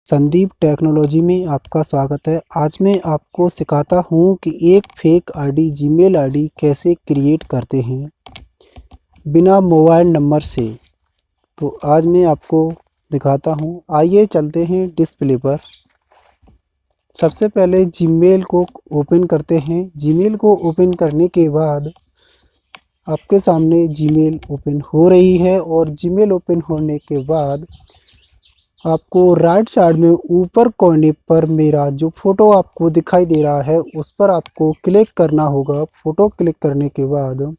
Sandeep technology में आपका स्वागत है। आज मैं आपको सिखाता हूँ कि एक फेक आईडी जीमेल आईडी कैसे क्रिएट करते हैं बिना मोबाइल नंबर से। तो आज मैं आपको दिखाता हूँ। आइए चलते हैं डिस्प्ले पर। सबसे पहले जीमेल को ओपन करते हैं। जीमेल को ओपन करने के बाद आपके सामने जीमेल ओपन हो रही है और जीमेल ओपन होने के बाद आपको राइट साइड में ऊपर कोने पर मेरा जो फ़ोटो आपको दिखाई दे रहा है उस पर आपको क्लिक करना होगा। फ़ोटो क्लिक करने के बाद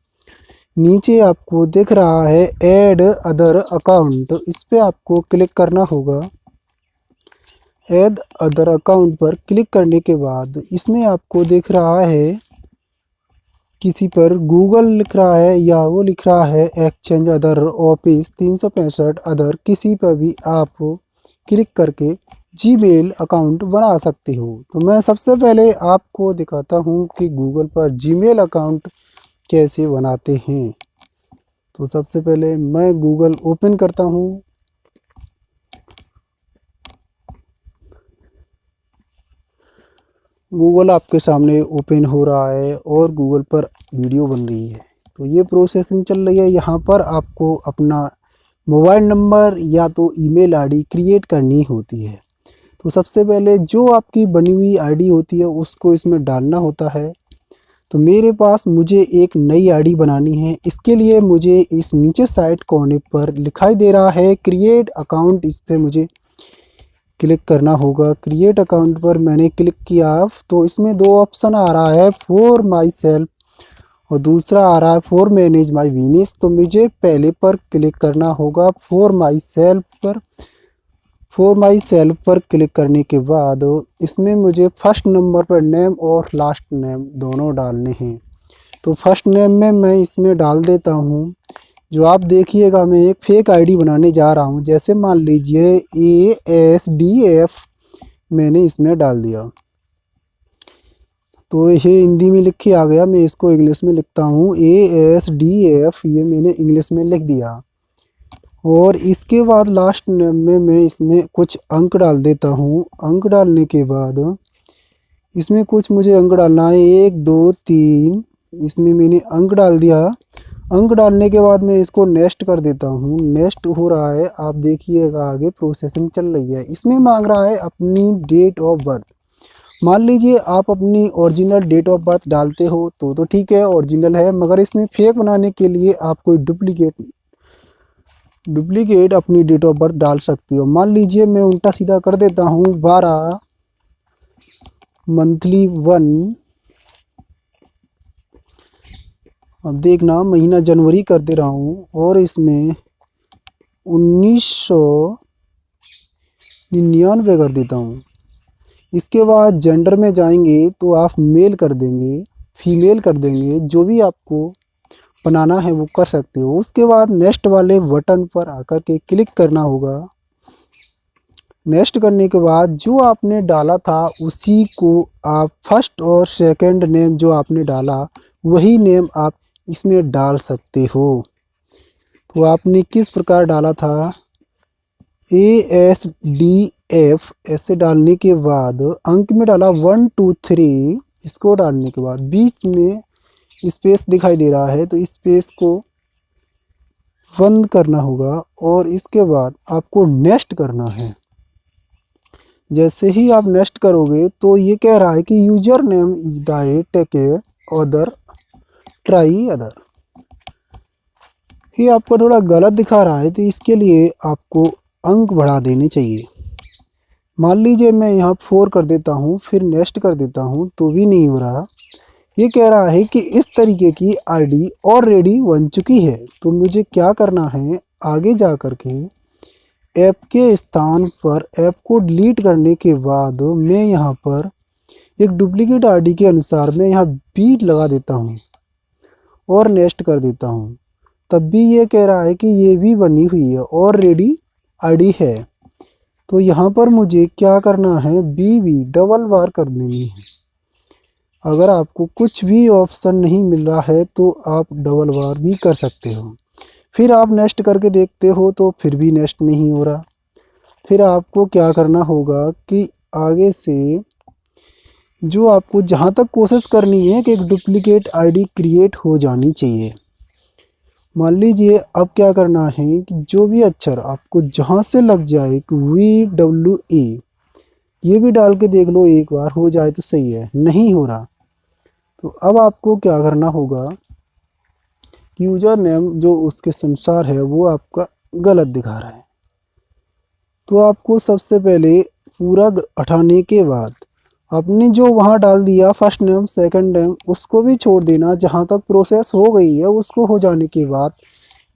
नीचे आपको दिख रहा है ऐड अदर अकाउंट, इस पे आपको क्लिक करना होगा। ऐड अदर अकाउंट पर क्लिक करने के बाद इसमें आपको दिख रहा है किसी पर गूगल लिख रहा है या वो लिख रहा है एक्सचेंज अदर ऑफिस 365 अदर, किसी पर भी आप क्लिक करके जीमेल अकाउंट बना सकते हो। तो मैं सबसे पहले आपको दिखाता हूँ कि गूगल पर जीमेल अकाउंट कैसे बनाते हैं। तो सबसे पहले मैं गूगल ओपन करता हूँ। गूगल आपके सामने ओपन हो रहा है और गूगल पर वीडियो बन रही है। तो ये प्रोसेसिंग चल रही है। यहाँ पर आपको अपना मोबाइल नंबर या तो ईमेल आईडी क्रिएट करनी होती है। तो सबसे पहले जो आपकी बनी हुई आईडी होती है उसको इसमें डालना होता है। तो मेरे पास मुझे एक नई आईडी बनानी है। इसके लिए मुझे इस नीचे साइड कोने पर दिखाई दे रहा है क्रिएट अकाउंट, इस पर मुझे क्लिक करना होगा। क्रिएट अकाउंट पर मैंने क्लिक किया तो इसमें दो ऑप्शन आ रहा है, फॉर माई सेल्फ और दूसरा आ रहा है फॉर मैनेज माई बिजनेस। तो मुझे पहले पर क्लिक करना होगा, फॉर माई सेल्फ पर। फॉर माई सेल्फ पर क्लिक करने के बाद इसमें मुझे फर्स्ट नंबर पर नेम और लास्ट नेम दोनों डालने हैं। तो फर्स्ट नेम में मैं इसमें डाल देता हूँ जो आप देखिएगा। मैं एक फेक आईडी बनाने जा रहा हूँ। जैसे मान लीजिए ASDF मैंने इसमें डाल दिया तो ये हिंदी में लिख के आ गया। मैं इसको इंग्लिश में लिखता हूँ ASDF, ये मैंने इंग्लिश में लिख दिया। और इसके बाद लास्ट नेम में मैं इसमें कुछ अंक डाल देता हूँ। अंक डालने के बाद इसमें कुछ मुझे अंक डालना है, 1 2 3, इसमें मैंने अंक डाल दिया। अंक डालने के बाद मैं इसको नेक्स्ट कर देता हूँ। नेक्स्ट हो रहा है, आप देखिएगा आगे प्रोसेसिंग चल रही है। इसमें मांग रहा है अपनी डेट ऑफ बर्थ। मान लीजिए आप अपनी ओरिजिनल डेट ऑफ बर्थ डालते हो तो ठीक है, ओरिजिनल है। मगर इसमें फेक बनाने के लिए आप कोई डुप्लीकेट अपनी डेट ऑफ बर्थ डाल सकते हो। मान लीजिए मैं उल्टा सीधा कर देता हूँ, 12 मंथली 1, अब देखना महीना जनवरी कर दे रहा हूँ और इसमें 1999 कर देता हूँ। इसके बाद जेंडर में जाएंगे तो आप मेल कर देंगे, फीमेल कर देंगे, जो भी आपको बनाना है वो कर सकते हो। उसके बाद नेक्स्ट वाले बटन पर आकर के क्लिक करना होगा। नेक्स्ट करने के बाद जो आपने डाला था उसी को आप फर्स्ट और सेकंड नेम जो आपने डाला वही नेम आप इसमें डाल सकते हो। तो आपने किस प्रकार डाला था, ASDF ऐसे डालने के बाद अंक में डाला 1 2 3। इसको डालने के बाद बीच में स्पेस दिखाई दे रहा है तो स्पेस को बंद करना होगा और इसके बाद आपको नेक्स्ट करना है। जैसे ही आप नेक्स्ट करोगे तो ये कह रहा है कि user name is diet take other try other. ये आपको थोड़ा गलत दिखा रहा है तो इसके लिए आपको अंक बढ़ा देने चाहिए। मान लीजिए मैं यहाँ 4 कर देता हूँ, फिर नेक्स्ट कर देता हूँ तो भी नहीं हो रहा। ये कह रहा है कि इस तरीके की आईडी ऑलरेडी बन चुकी है। तो मुझे क्या करना है, आगे जा कर के ऐप के स्थान पर ऐप को डिलीट करने के बाद मैं यहाँ पर एक डुप्लीकेट आईडी के अनुसार मैं यहाँ बीट लगा देता हूँ और नेक्स्ट कर देता हूँ। तब भी ये कह रहा है कि ये भी बनी हुई है, ऑलरेडी आईडी है। तो यहाँ पर मुझे क्या करना है, BB डबल बार कर देनी है। अगर आपको कुछ भी ऑप्शन नहीं मिल रहा है तो आप डबल बार भी कर सकते हो। फिर आप नेक्स्ट करके देखते हो तो फिर भी नेक्स्ट नहीं हो रहा। फिर आपको क्या करना होगा कि आगे से जो आपको जहाँ तक कोशिश करनी है कि एक डुप्लीकेट आईडी क्रिएट हो जानी चाहिए। मान लीजिए अब क्या करना है कि जो भी अक्षर आपको जहाँ से लग जाए कि VWA, ये भी डाल के देख लो, एक बार हो जाए तो सही है, नहीं हो रहा तो अब आपको क्या करना होगा, यूज़र नेम जो उसके संसार है वो आपका गलत दिखा रहा है। तो आपको सबसे पहले पूरा हटाने के बाद आपने जो वहाँ डाल दिया फर्स्ट नेम सेकंड नेम उसको भी छोड़ देना। जहाँ तक प्रोसेस हो गई है उसको हो जाने के बाद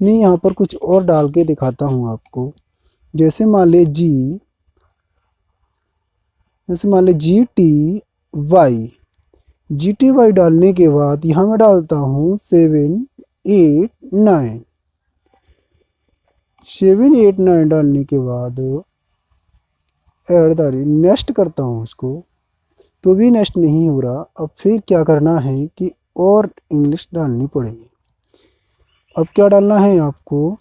मैं यहाँ पर कुछ और डाल के दिखाता हूँ आपको। जैसे मान ले GTY डालने के बाद यहाँ मैं डालता हूँ 789 डालने के बाद नेक्स्ट करता हूँ उसको, तो भी नेक्स्ट नहीं हो रहा। अब फिर क्या करना है कि और इंग्लिश डालनी पड़ेगी। अब क्या डालना है आपको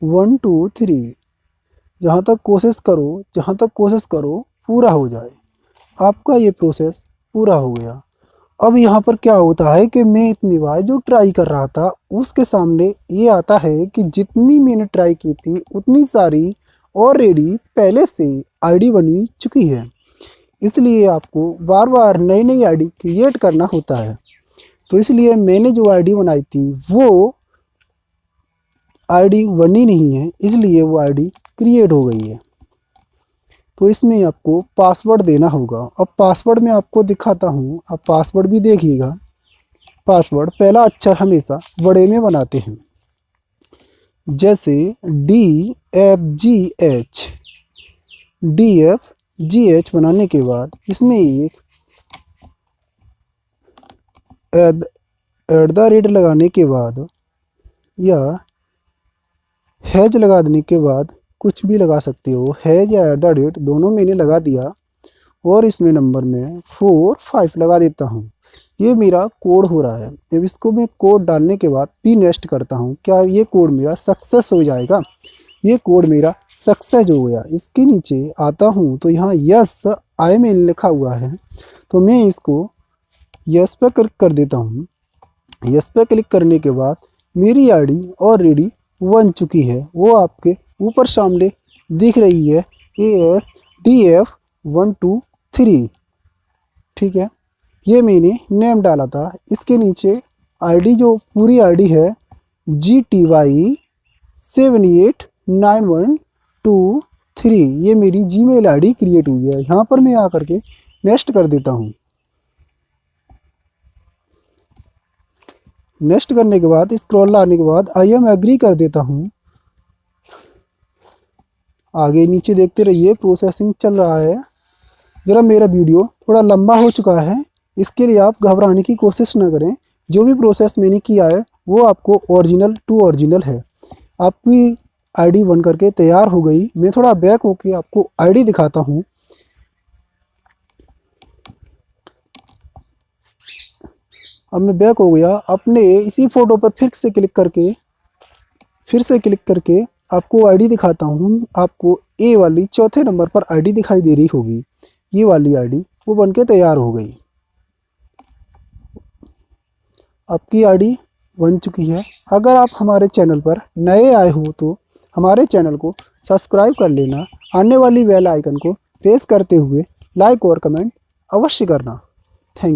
1 2 3, जहाँ तक कोशिश करो पूरा हो जाए। आपका ये प्रोसेस पूरा हो गया। अब यहाँ पर क्या होता है कि मैं इतनी बार जो ट्राई कर रहा था उसके सामने ये आता है कि जितनी मैंने ट्राई की थी उतनी सारी ऑलरेडी पहले से आईडी बनी चुकी है। इसलिए आपको बार बार नई नई आईडी क्रिएट करना होता है। तो इसलिए मैंने जो आईडी बनाई थी वो आईडी बनी नहीं है, इसलिए वो आईडी क्रिएट हो गई है। तो इसमें आपको पासवर्ड देना होगा। अब पासवर्ड में आपको दिखाता हूँ, आप पासवर्ड भी देखिएगा। पासवर्ड पहला अक्षर हमेशा बड़े में बनाते हैं, जैसे DFGH बनाने के बाद इसमें एक @ लगाने के बाद या हैज लगा देने के बाद, कुछ भी लगा सकते हो, हैज या @ दोनों मैंने लगा दिया। और इसमें नंबर में 4 5 लगा देता हूँ। ये मेरा कोड हो रहा है। अब इसको मैं कोड डालने के बाद भी नेक्स्ट करता हूँ। क्या ये कोड मेरा सक्सेस हो जाएगा? ये कोड मेरा सक्सेस हो गया। इसके नीचे आता हूँ तो यहाँ यस आई में लिखा हुआ है, तो मैं इसको यस पे क्लिक कर देता हूँ। यस पे क्लिक करने के बाद मेरी आईडी ऑलरेडी बन चुकी है, वो आपके ऊपर सामने दिख रही है, ASDF123। ठीक है, ये मैंने नेम डाला था। इसके नीचे आईडी जो पूरी आईडी है GTY789123, ये मेरी जीमेल आईडी क्रिएट हुई है। यहाँ पर मैं आकर के नेक्स्ट कर देता हूँ। नेक्स्ट करने के बाद स्क्रॉल लाने के बाद आई एम एग्री कर देता हूँ। आगे नीचे देखते रहिए, प्रोसेसिंग चल रहा है। ज़रा मेरा वीडियो थोड़ा लंबा हो चुका है, इसके लिए आप घबराने की कोशिश ना करें। जो भी प्रोसेस मैंने किया है वो आपको ओरिजिनल टू ओरिजिनल है। आपकी आईडी बन करके तैयार हो गई। मैं थोड़ा बैक होके आपको आईडी दिखाता हूँ। अब मैं बैक हो गया। अपने इसी फ़ोटो पर फिर से क्लिक करके आपको आईडी दिखाता हूँ। आपको ए वाली चौथे नंबर पर आईडी दिखाई दे रही होगी, ये वाली आईडी वो बनके तैयार हो गई। आपकी आईडी बन चुकी है। अगर आप हमारे चैनल पर नए आए हो तो हमारे चैनल को सब्सक्राइब कर लेना। आने वाली बेल आइकन को प्रेस करते हुए लाइक और कमेंट अवश्य करना।